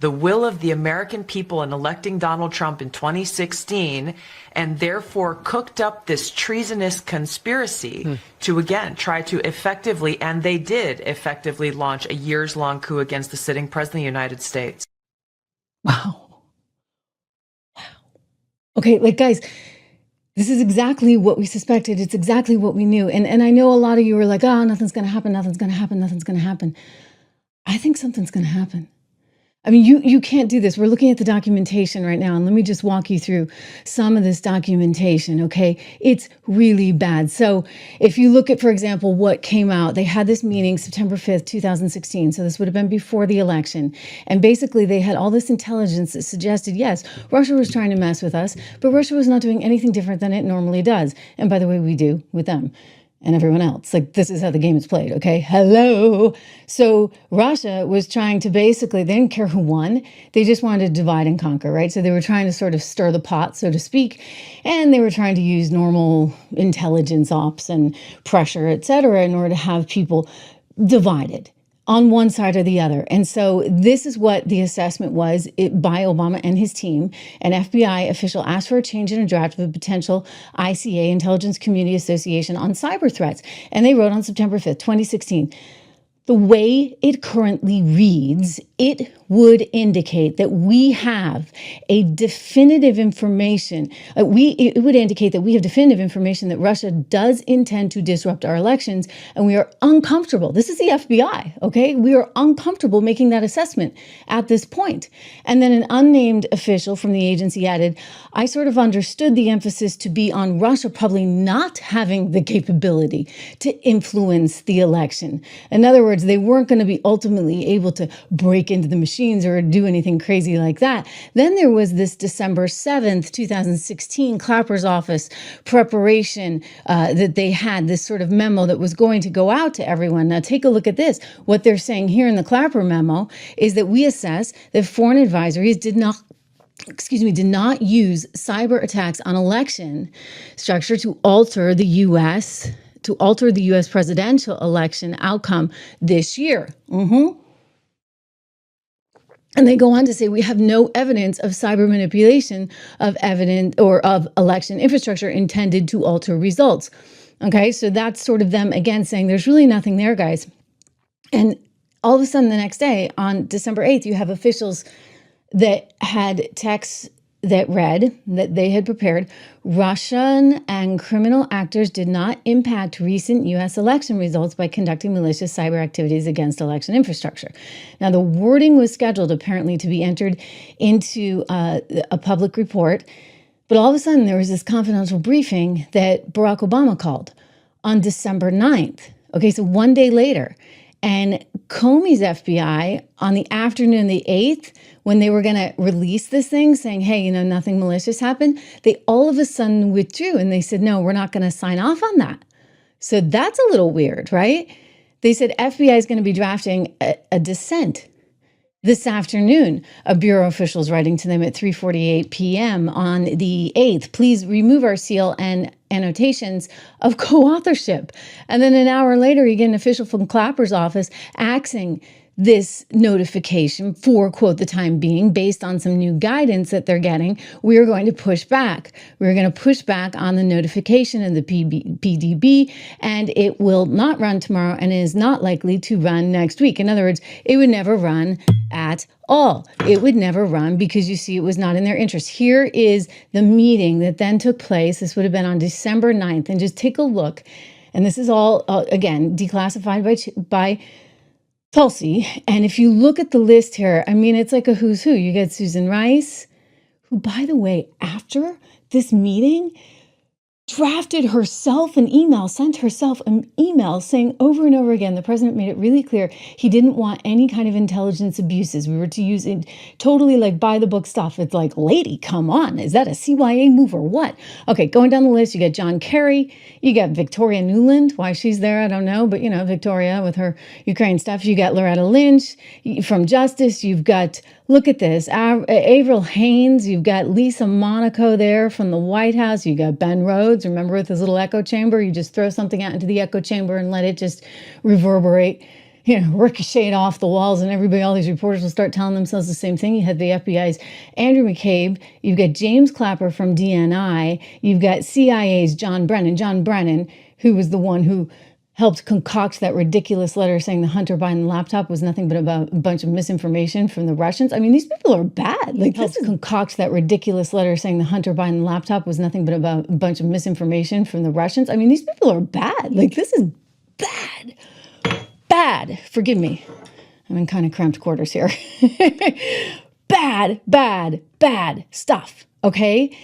the will of the American people in electing Donald Trump in 2016, and therefore cooked up this treasonous conspiracy to, again, try to effectively, and they did effectively, launch a years-long coup against the sitting president of the United States. Wow. Okay, like, guys, this is exactly what we suspected. It's exactly what we knew. And I know a lot of you were like, oh, nothing's going to happen. Nothing's going to happen. Nothing's going to happen. I think something's going to happen. I mean, you can't do this. We're looking at the documentation right now, and let me just walk you through some of this documentation, okay? It's really bad. So if you look at, for example, what came out, they had this meeting September 5th, 2016. So this would have been before the election. And basically, they had all this intelligence that suggested, yes, Russia was trying to mess with us, but Russia was not doing anything different than it normally does. And by the way, we do with them and everyone else. Like, this is how the game is played, okay? Hello. So Russia was trying to basically, they didn't care who won. They just wanted to divide and conquer, right? So they were trying to sort of stir the pot, so to speak, and they were trying to use normal intelligence ops and pressure, et cetera, in order to have people divided on one side or the other. And so this is what the assessment was by Obama and his team. An FBI official asked for a change in a draft of a potential ICA, Intelligence Community Association, on cyber threats. And they wrote on September 5th, 2016, the way it currently reads, it would indicate that we have a definitive information. It would indicate that we have definitive information that Russia does intend to disrupt our elections, and we are uncomfortable. This is the FBI, okay? We are uncomfortable making that assessment at this point. And then an unnamed official from the agency added, I sort of understood the emphasis to be on Russia probably not having the capability to influence the election. In other words, they weren't going to be ultimately able to break into the machines or do anything crazy like that. Then there was this December 7th, 2016 Clapper's office preparation that they had, this sort of memo that was going to go out to everyone. Now take a look at this. What they're saying here in the Clapper memo is that we assess that foreign advisories did not use cyber attacks on election structure to alter the U.S. presidential election outcome this year. And they go on to say we have no evidence of cyber manipulation of election infrastructure intended to alter results. Okay, so that's sort of them again saying there's really nothing there, guys. And all of a sudden the next day on December 8th, you have officials that had texts that read that they had prepared, Russian and criminal actors did not impact recent U.S. election results by conducting malicious cyber activities against election infrastructure. Now, the wording was scheduled apparently to be entered into a public report, but all of a sudden there was this confidential briefing that Barack Obama called on December 9th. Okay, so one day later. And Comey's FBI on the afternoon of the 8th, when they were going to release this thing saying, hey, nothing malicious happened, they all of a sudden withdrew and they said, no, we're not going to sign off on that. So that's a little weird, right? They said FBI is going to be drafting a dissent this afternoon. A bureau official is writing to them at 3:48 p.m. on the 8th. Please remove our seal and annotations of co-authorship. And then an hour later, you get an official from Clapper's office axing this notification for, quote, the time being, based on some new guidance that they're getting. We are going to push back. We're going to push back on the notification of the PDB, and it will not run tomorrow and is not likely to run next week. In other words, it would never run at all. It would never run because, you see, it was not in their interest. Here is the meeting that then took place. This would have been on December 9th. And just take a look. And this is all, again, declassified by Tulsi. And if you look at the list here, I mean, it's like a who's who. You get Susan Rice, who, by the way, after this meeting, drafted herself an email, sent herself an email saying over and over again, the president made it really clear he didn't want any kind of intelligence abuses. We were to use it totally like by the book stuff. It's like, lady, come on. Is that a CYA move or what? Okay, going down the list, you get John Kerry, you got Victoria Nuland. Why she's there, I don't know, but Victoria with her Ukraine stuff. You got Loretta Lynch from Justice. You've got, look at this, Avril Haines. You've got Lisa Monaco there from the White House. You got Ben Rhodes. Remember with his little echo chamber? You just throw something out into the echo chamber and let it just reverberate. ricochet off the walls, and everybody, all these reporters will start telling themselves the same thing. You had the FBI's Andrew McCabe, you've got James Clapper from DNI, you've got CIA's John Brennan, who was the one who helped concoct that ridiculous letter saying the Hunter Biden laptop was nothing but about a bunch of misinformation from the Russians. I mean, these people are bad. Like, helped concoct that ridiculous letter saying the Hunter Biden laptop was nothing but about a bunch of misinformation from the Russians. I mean, these people are bad. Like, this is bad. Bad. Forgive me. I'm in kind of cramped quarters here. Bad stuff. Okay?